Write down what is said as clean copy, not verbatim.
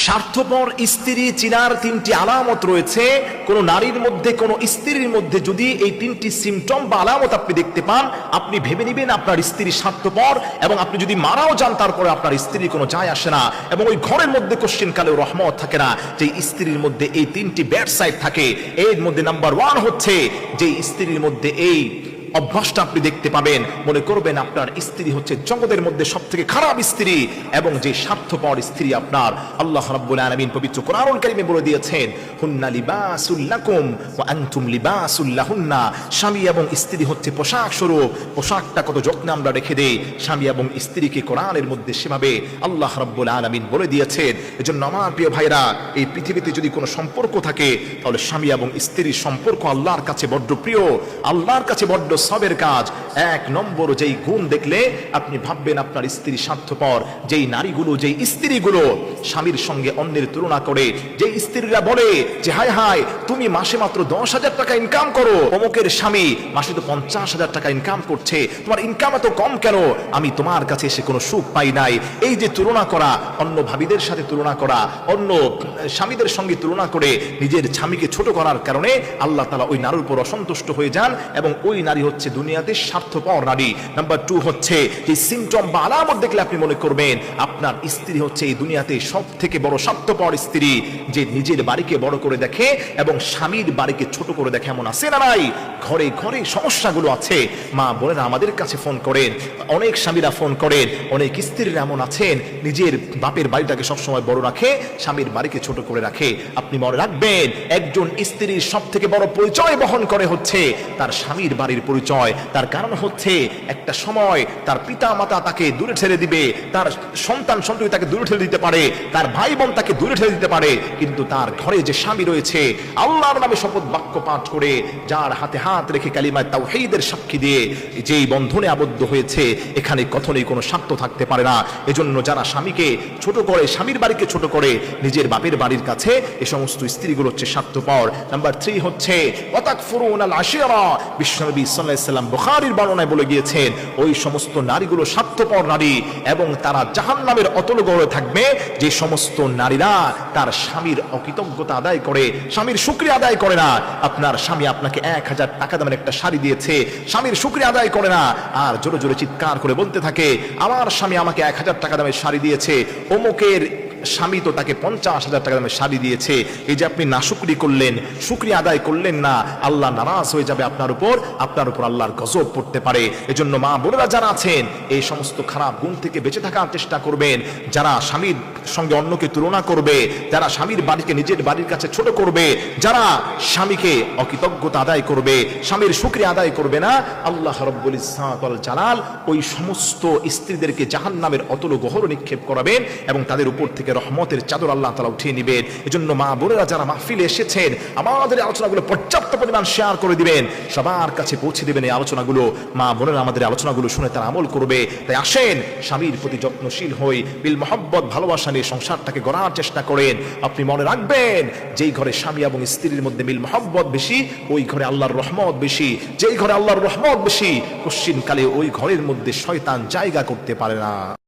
স্বার্থপর স্ত্রী চিনার তিনটি আলামত রয়েছে। কোন নারীর মধ্যে, কোন স্ত্রীর মধ্যে যদি এই তিনটি সিমটম বা আলামত আপনি দেখতে পান, আপনি ভেবে নেবেন আপনার স্ত্রী স্বার্থপর। এবং আপনি যদি মারাও যান, তারপরে আপনার স্ত্রীর কোনো যায় আসে না, এবং ওই ঘরের মধ্যে কোশ্চিন কালেও রহমত থাকে না। যে স্ত্রীর মধ্যে এই তিনটি ব্যাড সাইড থাকে, এর মধ্যে নাম্বার 1 হচ্ছে যে স্ত্রীর মধ্যে এই অভ্যাসটা আপনি দেখতে পাবেন, মনে করবেন আপনার স্ত্রী হচ্ছে জগতের মধ্যে সবথেকে খারাপ স্ত্রী। এবং যে স্বার্থপর স্ত্রী আপনার, আল্লাহ রাব্বুল আলামিন পবিত্র কোরআনুল কারীমে বলে দিয়েছেন, হুন্না লিবাসুল লাকুম ওয়া আনতুম লিবাসুল লাহুন্না। স্বামী এবং স্ত্রী হচ্ছে পোশাক স্বরূপ। পোশাকটা কত যত্নে আমরা রেখে দেই স্বামী এবং স্ত্রীকে, কোরআনের মধ্যে সেভাবে আল্লাহ রাব্বুল আলামিন বলে দিয়েছেন। এজন্য আমার প্রিয় ভাইরা, এই পৃথিবীতে যদি কোনো সম্পর্ক থাকে, তাহলে স্বামী এবং স্ত্রীর সম্পর্ক আল্লাহর কাছে বড্ড প্রিয়, আল্লাহর কাছে বড্ড সবের কাজ। 1 নম্বর যেই গুণ দেখলে আপনি ভাববেন আপনার স্ত্রী স্বার্থপর, যেই নারীগুলো, যেই স্ত্রীগুলো স্বামীর সঙ্গে অন্যের তুলনা করে, যেই স্ত্রীরা বলে যে হায় হায় তুমি মাসে মাত্র 10,000 টাকা ইনকাম করো, অমুকের স্বামী মাসে তো 50,000 টাকা ইনকাম করছে, তোমার ইনকাম এত কম কেন, আমি তোমার কাছে এসে কোনো সুখ পাই নাই। এই যে তুলনা করা, অন্য ভাবিদের সাথে তুলনা করা, অন্য স্বামীদের সঙ্গে তুলনা করে নিজের স্বামীকে ছোট করার কারণে আল্লাহ তাআলা ওই নারীর উপর অসন্তুষ্ট হয়ে যান, এবং ওই নারী হচ্ছে দুনিয়াতে স্বার্থপর নারী। নাম্বার 2 হচ্ছে যে সিমটম বা আলামত দেখলে আপনি মনে করবেন আপনার স্ত্রী হচ্ছে এই দুনিয়াতে সব থেকে বড় স্বার্থপর স্ত্রী, যে নিজের বাড়িকে বড় করে দেখে এবং স্বামীর বাড়িকে ছোট করে দেখে। এমন আছে না নাই? ঘরে ঘরে সমস্যাগুলো আছে। মা বোনেরা আমাদের কাছে ফোন করেন, অনেক স্বামীরা ফোন করেন, অনেক স্ত্রীরা এমন আছেন নিজের বাপের বাড়িটাকে সবসময় বড় রাখে, স্বামীর বাড়িকে ছোট করে রাখে। আপনি মনে রাখবেন, একজন স্ত্রীর সব থেকে বড় পরিচয় বহন করে হচ্ছে তার স্বামীর বাড়ির পরিচয়। তার কারণ হচ্ছে একটা সময় তার পিতা মাতা তাকে দূরে ঠেলে দিবে, তার সন্তান সন্ততি তাকে দূরে ঠেলে দিতে পারে, তার ভাই বোন তাকে দূরে ঠেলে দিতে পারে, কিন্তু তার ঘরে যে স্বামী রয়েছে, আল্লাহর নামে শপথ বাক্য পাঠ করে, যার হাতে হাত রেখে কালিমায়ে তাওহীদের সাক্ষী দিয়ে যেই বন্ধনে আবদ্ধ হয়েছে, এখানে কখনোই কোনো স্বার্থ থাকতে পারে না। এজন্য যারা স্বামীকে ছোট করে, স্বামীর বাড়িকে ছোট করে নিজের বাপের বাড়ির কাছে, এ সমস্ত স্ত্রীগুলো হচ্ছে স্বার্থপর। নাম্বার 3 হচ্ছে ওয়াতাকফুরুনাল আশিরা। বিশ্বনবী সাল্লাল্লাহু আলাইহি ওয়াসাল্লাম বুখারীর বর্ণনায় বলে গিয়েছেন, ওই সমস্ত নারীগুলো স্বার্থপর নারী, এবং তারা জাহান্নামের অতল গহ্বরে থাকবে যে সমস্ত নারীরা তার স্বামীর অকৃতজ্ঞতা আদায় করে, স্বামীর শুকরিয়া আদায় করে না। আপনার স্বামী আপনাকে 1000 টাকা দামের একটা শাড়ি দিয়েছে, স্বামীর শুকরিয়া আদায় করে না, আর জোরে জোরে চিৎকার করে বলতে থাকে আমার স্বামী আমাকে 1000 টাকা দামের শাড়ি দিয়েছে, অমুকের স্বামী তো তাকে 50,000 টাকা দামের শাড়ি দিয়েছে। এই যে আপনি নাশুকরি করলেন, শুকরিয়া আদায় করলেন না, আল্লাহ নারাজ হয়ে যাবে আপনার উপর আল্লাহর গজব পড়তে পারে। এজন্য মা বোনেরা যারা আছেন, এই সমস্ত খারাপ গুণ থেকে বেঁচে থাকার চেষ্টা করবেন। যারা স্বামীর সঙ্গে অন্যকে তুলনা করবে, যারা স্বামীর বাড়িকে নিজের বাড়ির কাছে ছোট করবে, যারা স্বামীকে অকৃতজ্ঞতা আদায় করবে, স্বামীর শুকরিয়া আদায় করবে না, আল্লাহ রাব্বুল ইজ্জাত ওয়াল জালাল ওই সমস্ত স্ত্রীদেরকে জাহান্নামের অতল গহ্বরে নিক্ষেপ করাবেন, এবং তাদের উপর থেকে রহমতের চাদর আল্লাহ তাআলা উঠিয়ে নেবেন। এজন্য মা বোনেরা যারা মাহফিলে এসেছেন, আমাদের আলোচনাগুলো পর্যাপ্ত পরিমাণ শেয়ার করে দিবেন, সবার কাছে পৌঁছে দিবেন এই আলোচনাগুলো। মা বোনেরা আমাদের আলোচনাগুলো শুনে তারা আমল করবে। তাই আসেন, স্বামীর প্রতি যত্নশীল হই, বিল মহব্বত ভালোবাসা নিয়ে সংসারটাকে গড়ার চেষ্টা করেন। আপনি মনে রাখবেন, যেই ঘরে স্বামী এবং স্ত্রীর মধ্যে মিল মহব্বত বেশি, ওই ঘরে আল্লাহর রহমত বেশি। যেই ঘরে আল্লাহর রহমত বেশি, কশ্চিন কালে ওই ঘরের মধ্যে শয়তান জায়গা করতে পারে না।